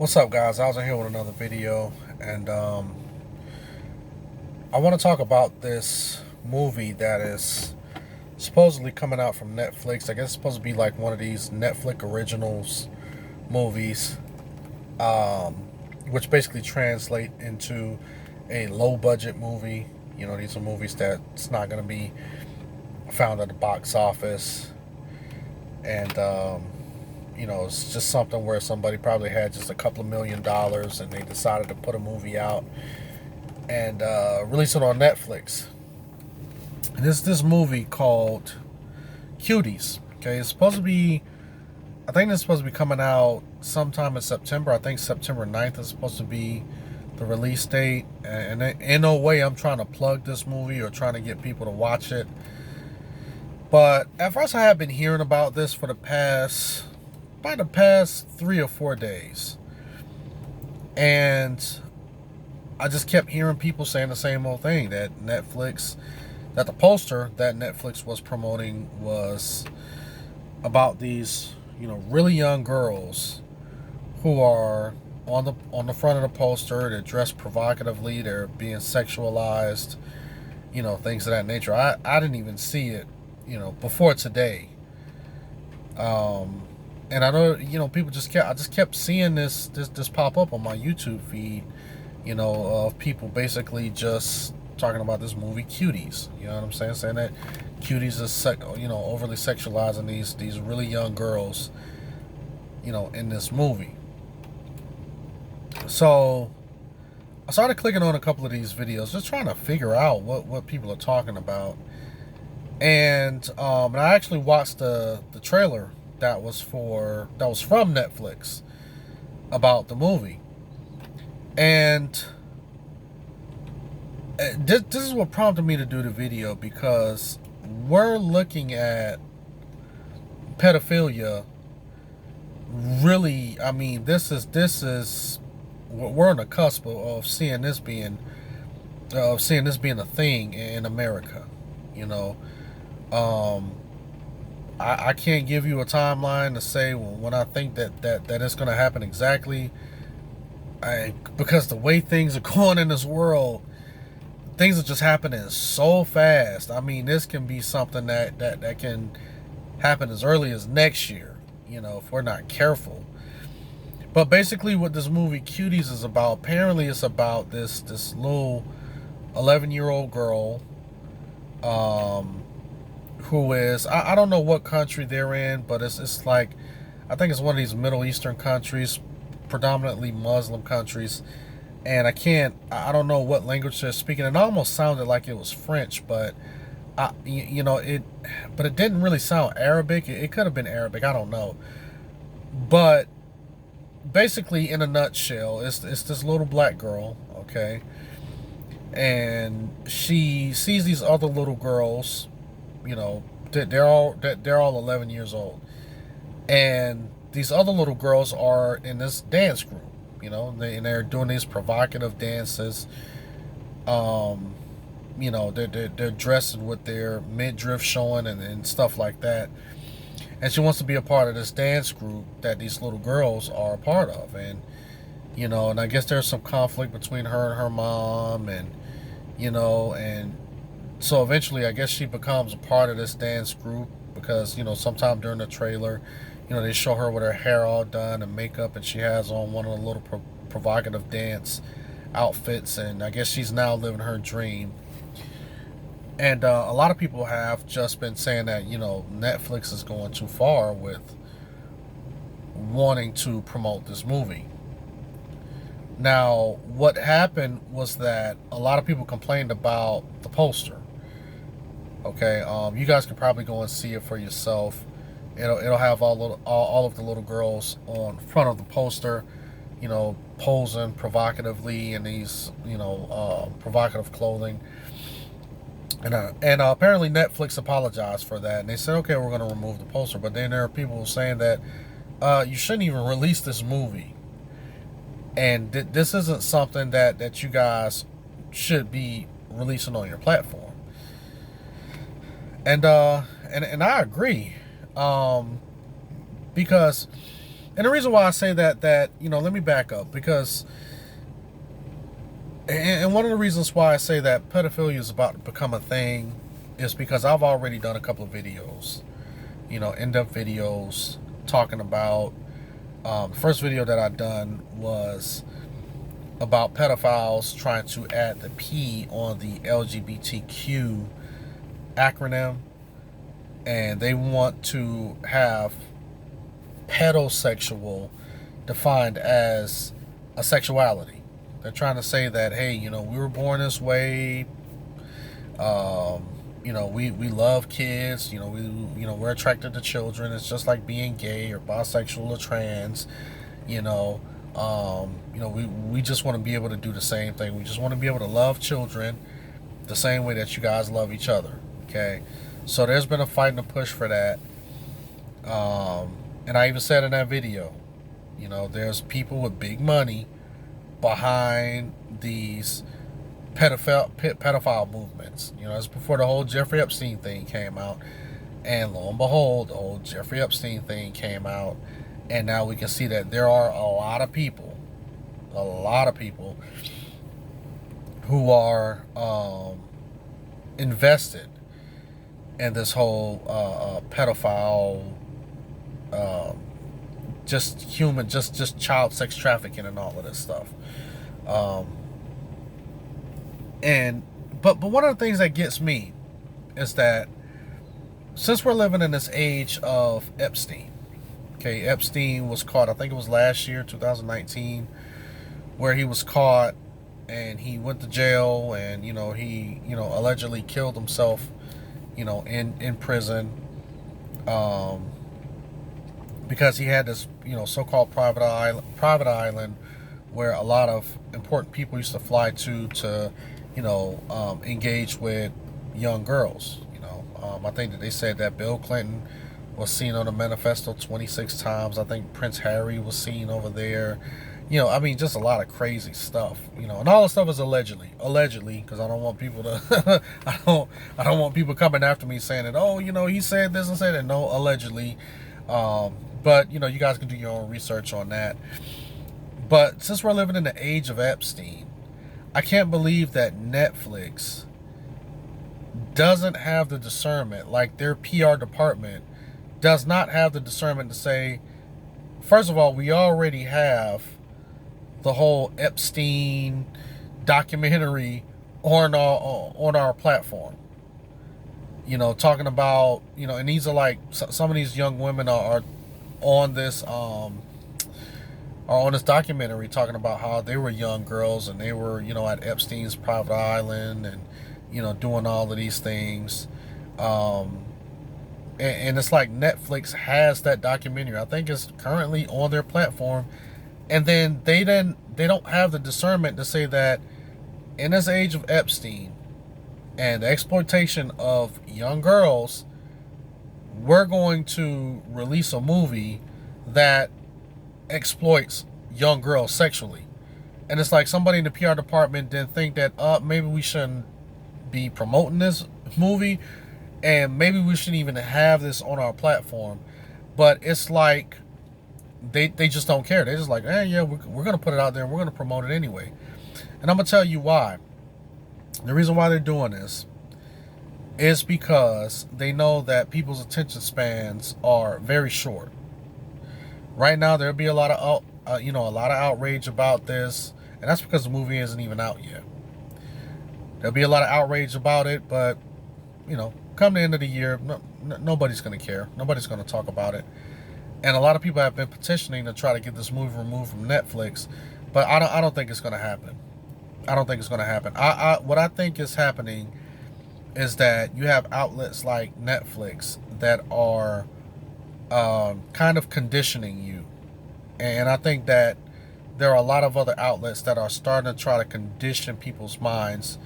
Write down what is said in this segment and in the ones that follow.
What's up, guys? I was in here with another video, and I want to talk about this movie that is supposedly coming out from Netflix. I guess it's supposed to be like one of these Netflix originals movies, um, which basically translate into a low-budget movie. You know, these are movies that's not going to be found at the box office, and it's just something where somebody probably had just a couple of $1 million and they decided to put a movie out and release it on Netflix. And this movie called Cuties. Okay, it's supposed to be. I think it's supposed to be coming out sometime in September. I think September 9th is supposed to be the release date. And in no way I'm trying to plug this movie or trying to get people to watch it. But at first I have been hearing about this for the past 3 or 4 days. And I just kept hearing people saying the same old thing, that the poster that Netflix was promoting was about these, really young girls who are on the front of the poster. They're dressed provocatively. They're being sexualized, things of that nature. I didn't even see it, before today. And I know, I just kept seeing this pop up on my YouTube feed, of people basically just talking about this movie Cuties. You know what I'm saying? Saying that Cuties is overly sexualizing these really young girls, in this movie. So I started clicking on a couple of these videos, just trying to figure out what people are talking about. And I actually watched the trailer that was from Netflix about the movie. And this is what prompted me to do the video, because we're looking at pedophilia. Really, I mean, this is we're on the cusp of seeing this being a thing in America. You know, I can't give you a timeline to say when I think that it's going to happen exactly. Because the way things are going in this world, things are just happening so fast. I mean, this can be something that can happen as early as next year, if we're not careful. But basically what this movie Cuties is about, apparently it's about this little 11-year-old girl, who is, I don't know what country they're in, but it's like, I think it's one of these Middle Eastern countries, predominantly Muslim countries. And I don't know what language they're speaking. It almost sounded like it was French, but but it didn't really sound Arabic. It could have been Arabic, I don't know. But basically, in a nutshell, it's this little black girl, okay? And she sees these other little girls, they're all 11 years old. And these other little girls are in this dance group, they're doing these provocative dances. They're dressing with their midriff showing and stuff like that. And she wants to be a part of this dance group that these little girls are a part of. And I guess there's some conflict between her and her mom, and so eventually I guess she becomes a part of this dance group, because sometime during the trailer, they show her with her hair all done and makeup, and she has on one of the little provocative dance outfits, and I guess she's now living her dream. And a lot of people have just been saying that Netflix is going too far with wanting to promote this movie. Now, what happened was that a lot of people complained about the poster. Okay, you guys can probably go and see it for yourself. It'll have all of the little girls on front of the poster, posing provocatively in these provocative clothing. And apparently Netflix apologized for that, and they said, okay, we're going to remove the poster. But then there are people saying that you shouldn't even release this movie, and this isn't something that you guys should be releasing on your platform. And I agree, because And the reason why I say that let me back up, because and one of the reasons why I say that pedophilia is about to become a thing is because I've already done a couple of videos, in-depth videos talking about. The first video that I done was about pedophiles trying to add the P on the LGBTQ acronym, and they want to have pedosexual defined as a sexuality. They're trying to say that, hey, we were born this way. We love kids. We're attracted to children. It's just like being gay or bisexual or trans. We just want to be able to do the same thing. We just want to be able to love children the same way that you guys love each other. Okay, so there's been a fight and a push for that. And I even said in that video, there's people with big money behind these pedophile movements. It's before the whole Jeffrey Epstein thing came out. And lo and behold, the whole Jeffrey Epstein thing came out. And now we can see that there are a lot of people who are invested in this whole pedophile, just child sex trafficking and all of this stuff. But one of the things that gets me is that since we're living in this age of Epstein, okay, Epstein was caught, I think it was last year, 2019, where he was caught and he went to jail, and he allegedly killed himself, in prison, because he had this so-called private island where a lot of important people used to fly to engage with young girls. I think that they said that Bill Clinton was seen on the manifesto 26 times. I think Prince Harry was seen over there. Just a lot of crazy stuff. And all this stuff is allegedly, because I don't want people to, I don't want people coming after me saying that, oh, he said this and said that. No, allegedly. But you guys can do your own research on that. But since we're living in the age of Epstein, I can't believe that Netflix doesn't have the discernment, like their PR department does not have the discernment to say, first of all, we already have the whole Epstein documentary on our platform. Talking about, and these are like, some of these young women are on this documentary talking about how they were young girls and they were, at Epstein's private island and, doing all of these things. And it's like Netflix has that documentary. I think it's currently on their platform. And then they don't have the discernment to say that in this age of Epstein and the exploitation of young girls, we're going to release a movie that exploits young girls sexually. And it's like somebody in the PR department didn't think that maybe we shouldn't be promoting this movie, and maybe we shouldn't even have this on our platform. But it's like they just don't care. They're just like, hey, yeah, we're going to put it out there and we're going to promote it anyway. And I'm going to tell you why. The reason why they're doing this is because they know that people's attention spans are very short. Right now, there'll be a lot of outrage about this, and that's because the movie isn't even out yet. There'll be a lot of outrage about it, but come the end of the year, nobody's going to care. Nobody's going to talk about it. And a lot of people have been petitioning to try to get this movie removed from Netflix, but I don't think it's going to happen. I don't think it's going to happen. What I think is happening is that you have outlets like Netflix that are kind of conditioning you. And I think that there are a lot of other outlets that are starting to try to condition people's minds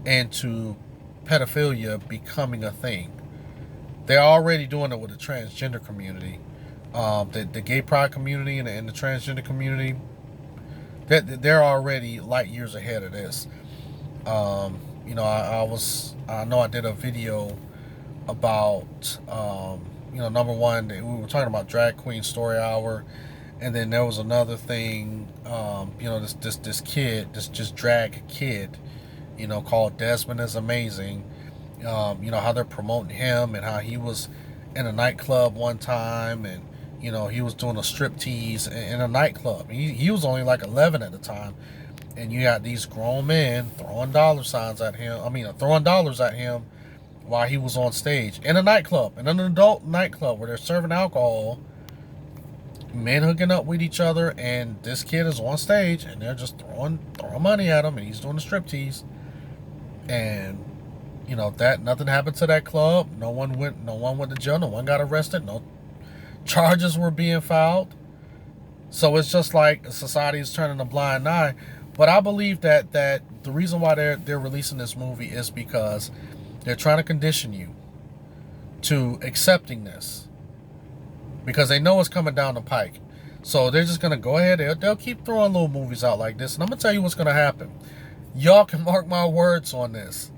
into pedophilia becoming a thing. They're already doing it with the transgender community. The gay pride community and the transgender community, they're already light years ahead of this. I know I did a video about, number one, we were talking about Drag Queen Story Hour, And then there was another thing, this kid, this just drag kid, called Desmond is Amazing. How they're promoting him and how he was in a nightclub one time, and he was doing a strip tease in a nightclub. He was only like 11 at the time, and you got these grown men throwing dollar signs at him. Throwing dollars at him while he was on stage in a nightclub, in an adult nightclub where they're serving alcohol. Men hooking up with each other, and this kid is on stage, and they're just throwing money at him, and he's doing a strip tease. And that nothing happened to that club. No one went to jail. No one got arrested. No charges were being filed. So it's just like society is turning a blind eye. But I believe that the reason why they're releasing this movie is because they're trying to condition you to accepting this, because they know it's coming down the pike. So they're just gonna go ahead. They'll keep throwing little movies out like this, and I'm gonna tell you what's gonna happen. Y'all can mark my words on this.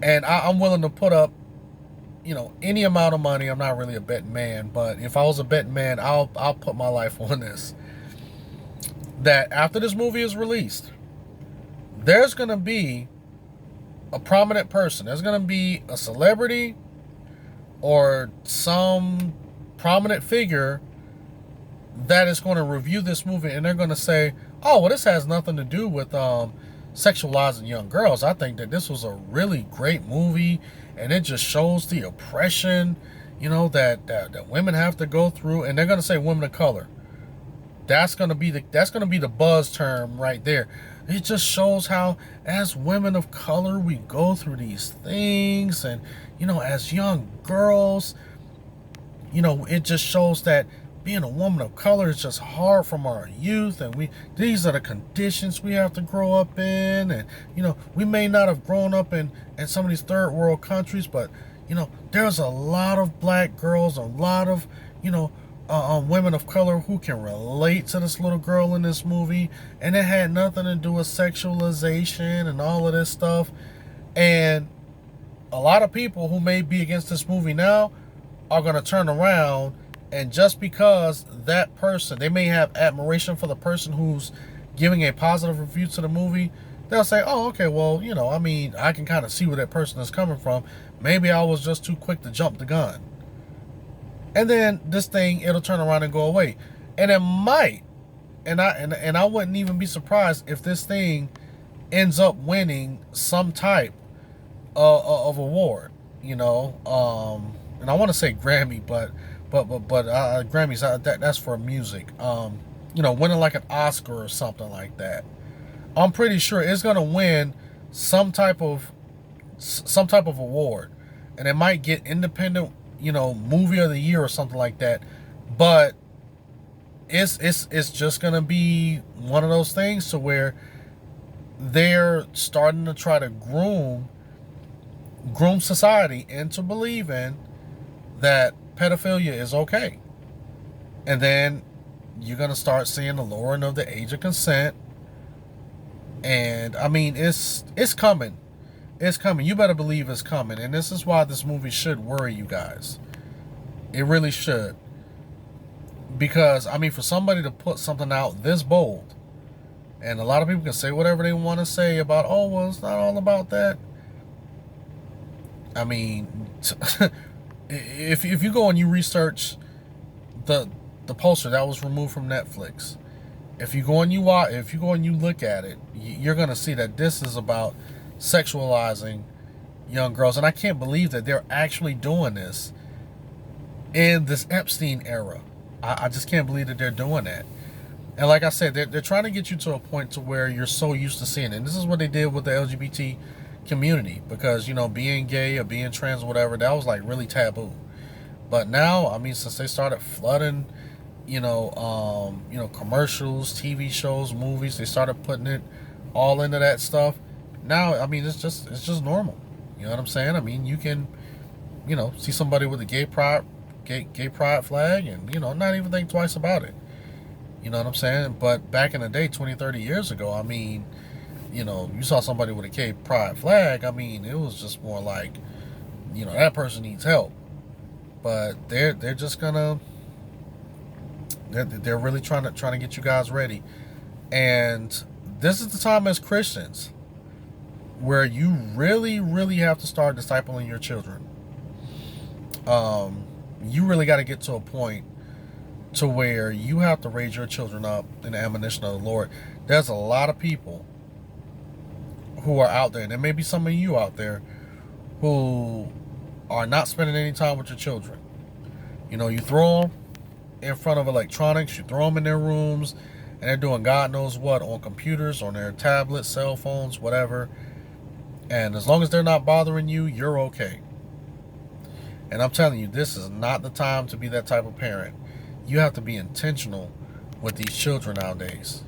And I'm willing to put up, any amount of money. I'm not really a betting man, but if I was a betting man, I'll put my life on this. That after this movie is released, there's going to be a prominent person. There's going to be a celebrity or some prominent figure that is going to review this movie, and they're going to say, oh, well, this has nothing to do with sexualizing young girls. I think that this was a really great movie, and it just shows the oppression, that women have to go through. And they're gonna say women of color. That's gonna be the buzz term right there. It just shows how, as women of color, we go through these things, and as young girls, it just shows that being a woman of color is just hard from our youth, and these are the conditions we have to grow up in. And we may not have grown up in some of these third world countries, but there's a lot of black girls, a lot of women of color who can relate to this little girl in this movie, and it had nothing to do with sexualization and all of this stuff. And a lot of people who may be against this movie now are going to turn around, and just because that person, they may have admiration for the person who's giving a positive review to the movie, they'll say, oh, okay, well, I can kind of see where that person is coming from. Maybe I was just too quick to jump the gun. And then this thing, it'll turn around and go away. And it might, and I wouldn't even be surprised if this thing ends up winning some type of award, and I want to say Grammy, but Grammys, that's for music. Winning like an Oscar or something like that. I'm pretty sure it's gonna win some type of award, and it might get independent, movie of the year or something like that. But it's just gonna be one of those things to where they're starting to try to groom society into believing that pedophilia is okay. And then you're going to start seeing the lowering of the age of consent. And it's coming. It's coming. You better believe it's coming. And this is why this movie should worry you guys. It really should. Because, for somebody to put something out this bold, and a lot of people can say whatever they want to say about, oh, well, it's not all about that. If you go and you research the poster that was removed from Netflix, if you go and you look at it, you're gonna see that this is about sexualizing young girls. And I can't believe that they're actually doing this in this Epstein era. I just can't believe that they're doing that. And like I said, they're trying to get you to a point to where you're so used to seeing it. And this is what they did with the LGBT community, because being gay or being trans or whatever, that was like really taboo. But now, since they started flooding commercials, TV shows, movies, they started putting it all into that stuff. Now, it's just normal. You know what I'm saying? You can see somebody with a gay pride flag and not even think twice about it. You know what I'm saying? But back in the day, 20, 30 years ago, you saw somebody with a gay pride flag, it was just more like, that person needs help. But they're just gonna They're really trying to get you guys ready. And this is the time as Christians where you really, really have to start discipling your children. You really got to get to a point to where you have to raise your children up in the admonition of the Lord. There's a lot of people who are out there, and there may be some of you out there who are not spending any time with your children. You know, you throw them in front of electronics, you throw them in their rooms, and they're doing God knows what on computers, on their tablets, cell phones, whatever. And as long as they're not bothering you, you're okay. And I'm telling you, this is not the time to be that type of parent. You have to be intentional with these children nowadays.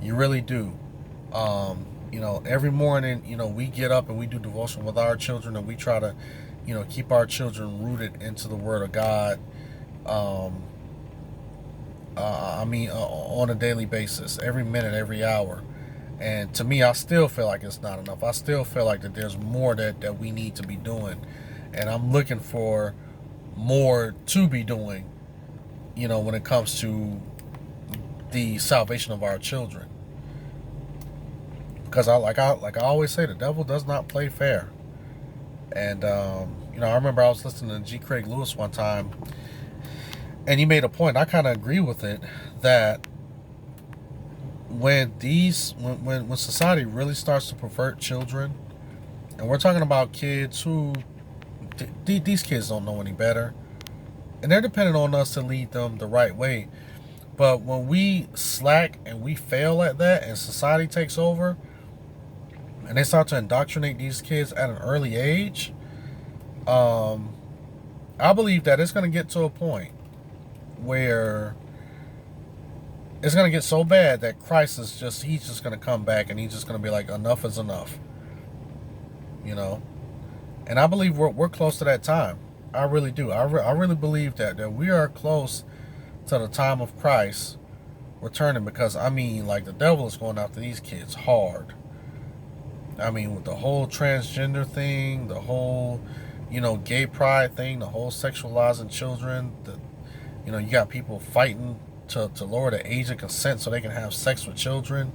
You really do. You know, every morning, you know, we get up and we do devotion with our children, and we try to, you know, keep our children rooted into the Word of God. On a daily basis, every minute, every hour. And to me, I still feel like it's not enough. I still feel like that there's more that we need to be doing. And I'm looking for more to be doing, you know, when it comes to the salvation of our children. Because I always say, the devil does not play fair. And you know, I remember I was listening to G. Craig Lewis one time, and he made a point. I kind of agree with it, that when society really starts to pervert children, and we're talking about kids who these kids don't know any better, and they're dependent on us to lead them the right way. But when we slack and we fail at that, and society takes over, and they start to indoctrinate these kids at an early age, I believe that it's going to get to a point where it's going to get so bad that Christ is he's just going to come back, and he's just going to be like, enough is enough. You know? And I believe we're close to that time. I really do. I really believe that we are close to the time of Christ returning, because, I mean, like, the devil is going after these kids hard. I mean, with the whole transgender thing, the whole, you know, gay pride thing, the whole sexualizing children, you know, you got people fighting to lower the age of consent so they can have sex with children.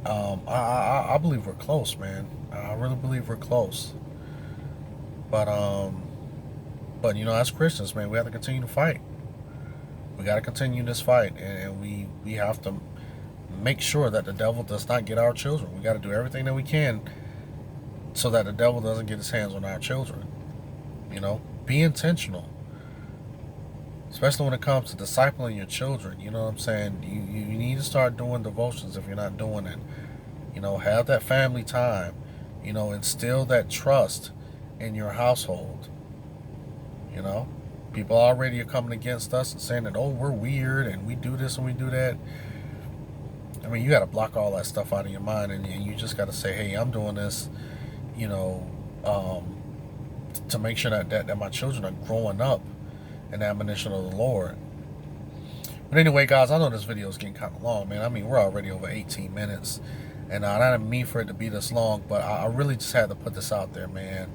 I believe we're close, man. I really believe we're close. But you know, as Christians, man, we have to continue to fight. We got to continue this fight, and we have to make sure that the devil does not get our children. We got to do everything that we can so that the devil doesn't get his hands on our children. You know, be intentional, especially when it comes to discipling your children. You know what I'm saying? You need to start doing devotions if you're not doing it. You know, have that family time. You know, instill that trust in your household. You know, people already are coming against us and saying that, oh, we're weird and we do this and we do that. I mean, you got to block all that stuff out of your mind, and you just got to say, hey, I'm doing this, you know, to make sure that my children are growing up in the admonition of the Lord. But anyway, guys, I know this video is getting kind of long, man. I mean, we're already over 18 minutes, and I didn't mean for it to be this long, but I really just had to put this out there, man.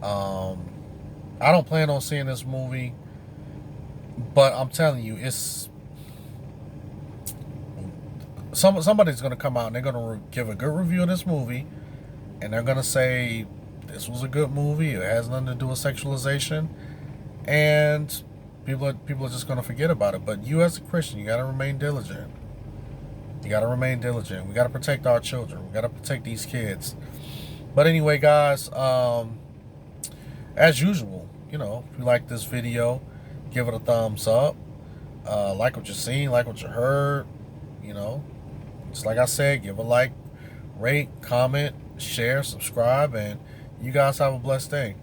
I don't plan on seeing this movie, but I'm telling you, it's somebody's going to come out and they're going to give a good review of this movie, and they're going to say this was a good movie, it has nothing to do with sexualization, and people are just going to forget about it. But you, as a Christian, you got to remain diligent. You got to remain diligent. We got to protect our children. We got to protect these kids. But anyway, guys, as usual, you know, if you like this video, give it a thumbs up. Like what you're seeing, like what you heard. You know, just like I said, give a like, rate, comment, share, subscribe, and you guys have a blessed day.